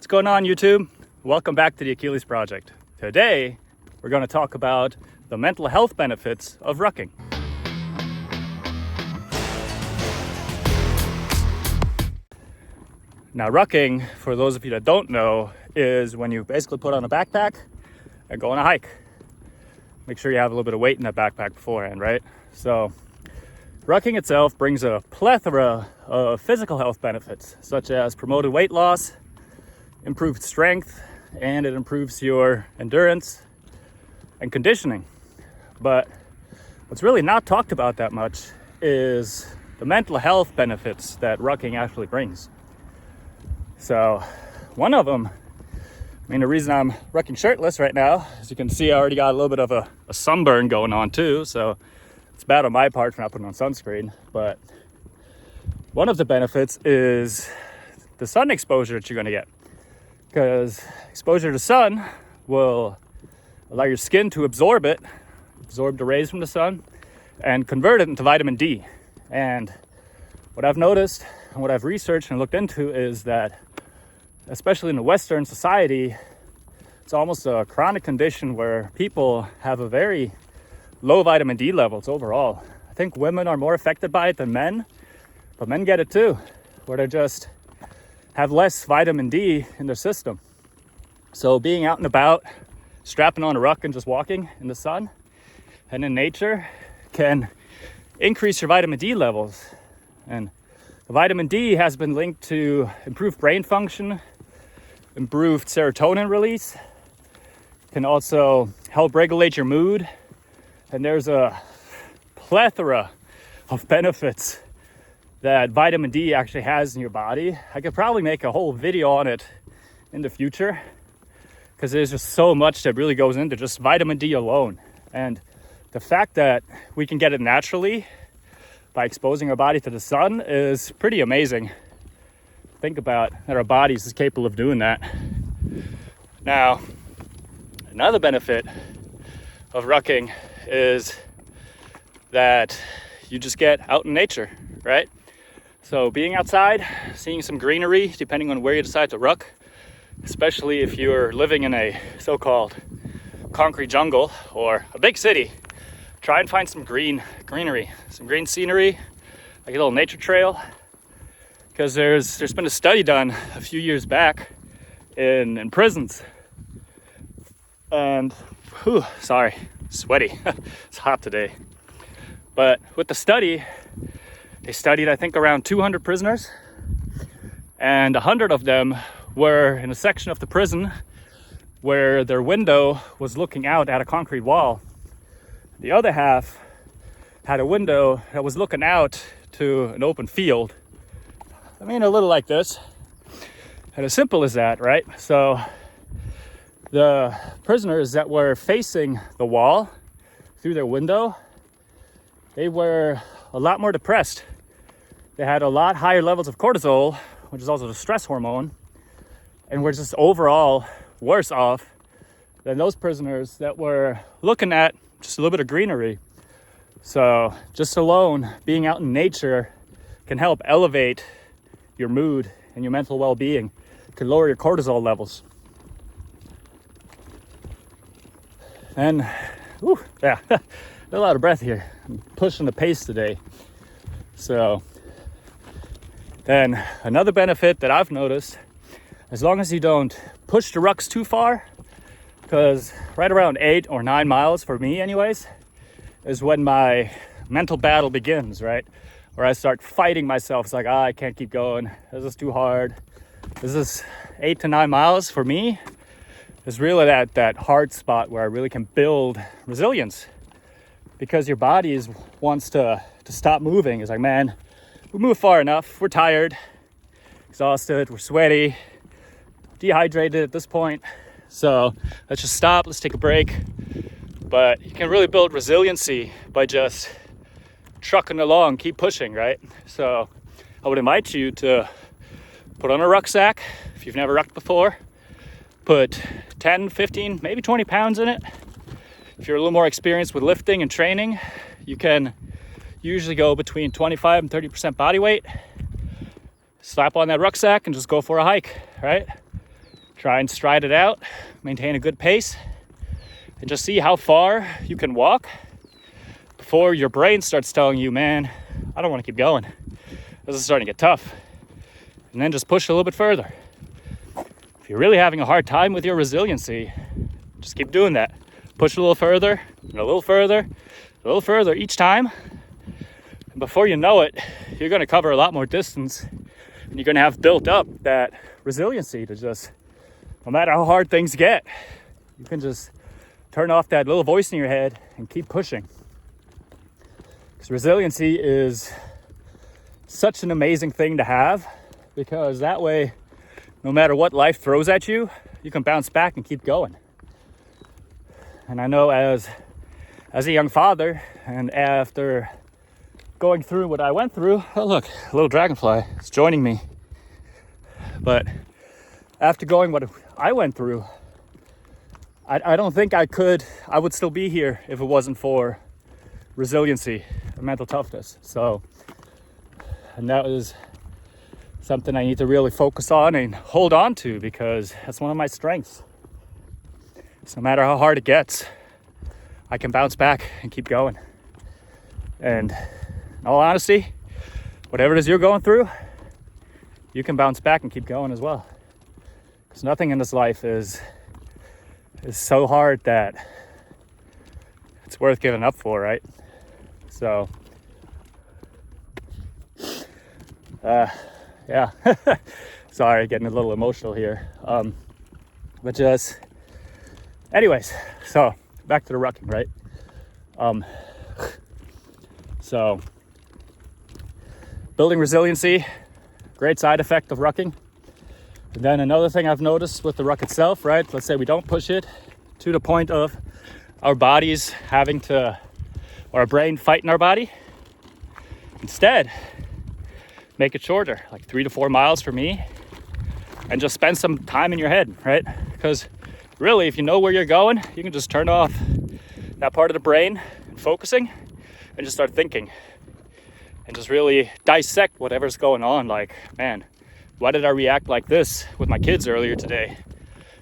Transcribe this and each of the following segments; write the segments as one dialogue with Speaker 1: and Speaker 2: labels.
Speaker 1: What's going on, YouTube? Welcome back to the Achilles Project. Today, we're going to talk about the mental health benefits of rucking. Now, rucking, for those of you that don't know, is when you basically put on a backpack and go on a hike. Make sure you have a little bit of weight in that backpack beforehand, right? So, rucking itself brings a plethora of physical health benefits, such as promoted weight loss, improved strength, and it improves your endurance and conditioning. But what's really not talked about that much is the mental health benefits that rucking actually brings. So one of them, the reason I'm rucking shirtless right now, as you can see, I already got a little bit of a sunburn going on too, so it's bad on my part for not putting on sunscreen. But one of the benefits is the sun exposure that you're going to get, because exposure to sun will allow your skin to absorb the rays from the sun and convert it into vitamin D. And what I've noticed and what I've researched and looked into is that, especially in the Western society, it's almost a chronic condition where people have a very low vitamin D levels overall. I think women are more affected by it than men, but men get it too, where they just have less vitamin D in their system. So being out and about, strapping on a ruck and just walking in the sun and in nature can increase your vitamin D levels. And the vitamin D has been linked to improved brain function, improved serotonin release, can also help regulate your mood. And there's a plethora of benefits that vitamin D actually has in your body. I could probably make a whole video on it in the future, because there's just so much that really goes into just vitamin D alone. And the fact that we can get it naturally by exposing our body to the sun is pretty amazing. Think about that our bodies is capable of doing that. Now, another benefit of rucking is that you just get out in nature, right? So being outside, seeing some greenery, depending on where you decide to ruck, especially if you're living in a so-called concrete jungle or a big city, try and find some greenery, some green scenery, like a little nature trail. Because there's been a study done a few years back in prisons. And, sweaty. It's hot today. But with the study, they studied, I think, around 200 prisoners. And 100 of them were in a section of the prison where their window was looking out at a concrete wall. The other half had a window that was looking out to an open field. A little like this. And as simple as that, right? So the prisoners that were facing the wall through their window, they were a lot more depressed. They had a lot higher levels of cortisol, which is also the stress hormone, and were just overall worse off than those prisoners that were looking at just a little bit of greenery. So just alone being out in nature can help elevate your mood and your mental well-being. It can lower your cortisol levels. And a lot of breath here. I'm pushing the pace today. So then another benefit that I've noticed, as long as you don't push the rucks too far, because right around 8 or 9 miles for me anyways, is when my mental battle begins, right? Where I start fighting myself. It's like, I can't keep going. This is too hard. This is 8 to 9 miles for me is really that hard spot where I really can build resilience, because your body wants to stop moving. It's like, man, we moved far enough. We're tired, exhausted, we're sweaty, dehydrated at this point. So let's just stop. Let's take a break. But you can really build resiliency by just trucking along, keep pushing, right? So I would invite you to put on a rucksack if you've never rucked before. Put 10, 15, maybe 20 pounds in it. If you're a little more experienced with lifting and training, you can usually go between 25 and 30% body weight. Slap on that rucksack and just go for a hike, right? Try and stride it out, maintain a good pace, and just see how far you can walk before your brain starts telling you, man, I don't want to keep going. This is starting to get tough. And then just push a little bit further. If you're really having a hard time with your resiliency, just keep doing that. Push a little further, and a little further, a little further each time. And before you know it, you're going to cover a lot more distance, and you're going to have built up that resiliency to just, no matter how hard things get, you can just turn off that little voice in your head and keep pushing. Because resiliency is such an amazing thing to have, because that way, no matter what life throws at you, you can bounce back and keep going. And I know as a young father, and after going through what I went through, oh look, a little dragonfly is joining me. But after going what I went through, I don't think I would still be here if it wasn't for resiliency and mental toughness. So, and that was something I need to really focus on and hold on to, because that's one of my strengths. So no matter how hard it gets, I can bounce back and keep going. And in all honesty, whatever it is you're going through, you can bounce back and keep going as well. Because nothing in this life is so hard that it's worth giving up for, right? So, yeah. Sorry, getting a little emotional here. But just, anyways, so back to the rucking, right? So building resiliency, great side effect of rucking. And then another thing I've noticed with the ruck itself, right? Let's say we don't push it to the point of our bodies having to, or our brain fighting our body. Instead, make it shorter, like 3 to 4 miles for me, and just spend some time in your head, right? Because really, if you know where you're going, you can just turn off that part of the brain, focusing, and just start thinking, and just really dissect whatever's going on. Like, man, why did I react like this with my kids earlier today?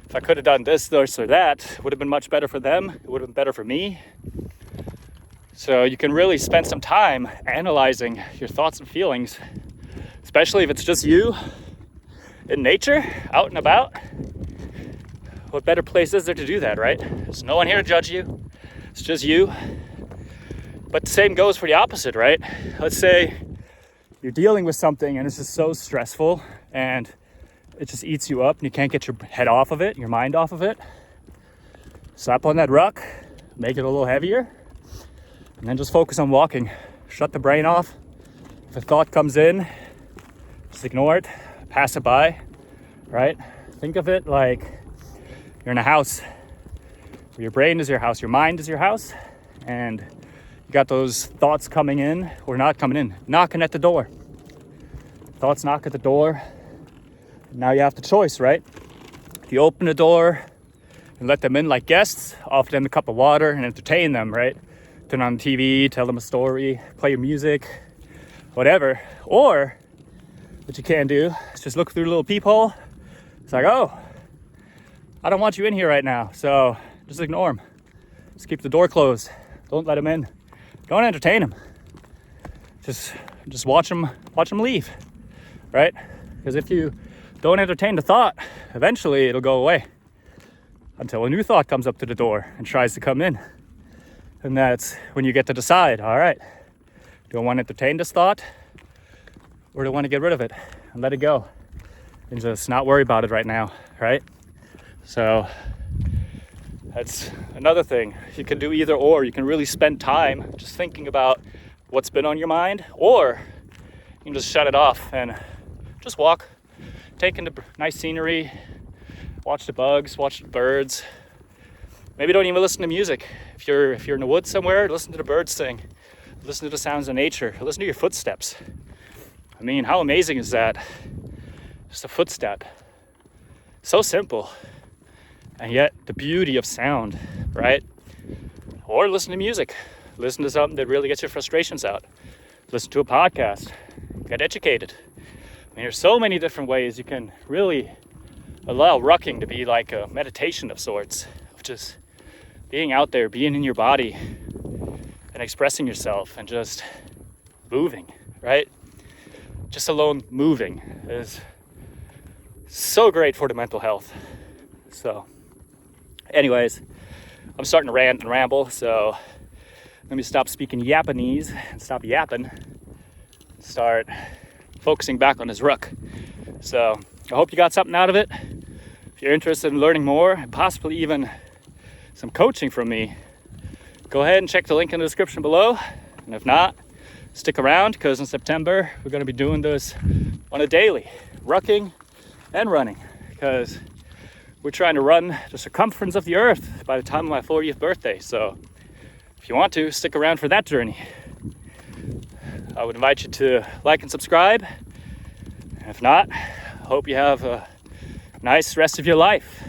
Speaker 1: If I could have done this or that, it would have been much better for them. It would have been better for me. So you can really spend some time analyzing your thoughts and feelings, especially if it's just you in nature, out and about. What better place is there to do that, right? There's no one here to judge you. It's just you. But the same goes for the opposite, right? Let's say you're dealing with something and it's just so stressful and it just eats you up and you can't get your head off of it, your mind off of it. Slap on that ruck, make it a little heavier, and then just focus on walking. Shut the brain off. If a thought comes in, just ignore it, pass it by, right? Think of it like you're in a house where your brain is your house, your mind is your house, and you got those thoughts coming in or not coming in, knocking at the door. Thoughts knock at the door. Now you have the choice, right? If you open the door and let them in like guests, offer them a cup of water and entertain them, right? Turn on the TV, tell them a story, play your music, whatever. Or what you can do is just look through the little peephole. It's like, oh, I don't want you in here right now, so just ignore them. Just keep the door closed. Don't let them in. Don't entertain them. Just watch them leave, right? Because if you don't entertain the thought, eventually it'll go away until a new thought comes up to the door and tries to come in. And that's when you get to decide, all right, do I want to entertain this thought or do I want to get rid of it and let it go and just not worry about it right now, right? So that's another thing. You can do either or. You can really spend time just thinking about what's been on your mind, or you can just shut it off and just walk, take in the nice scenery, watch the bugs, watch the birds. Maybe don't even listen to music. If you're in the woods somewhere, listen to the birds sing. Listen to the sounds of nature. Listen to your footsteps. I mean, how amazing is that? Just a footstep. So simple. And yet the beauty of sound, right? Or listen to music. Listen to something that really gets your frustrations out. Listen to a podcast. Get educated. I mean, there's so many different ways you can really allow rucking to be like a meditation of sorts, of just being out there, being in your body and expressing yourself and just moving, right? Just alone moving is so great for the mental health. So anyways, I'm starting to rant and ramble, so let me stop speaking Japanese and stop yapping, start focusing back on this ruck. So I hope you got something out of it. If you're interested in learning more and possibly even some coaching from me, go ahead and check the link in the description below. And if not, stick around, because in September we're going to be doing this on a daily, rucking and running, because we're trying to run the circumference of the earth by the time of my 40th birthday. So if you want to, stick around for that journey. I would invite you to like and subscribe. If not, hope you have a nice rest of your life.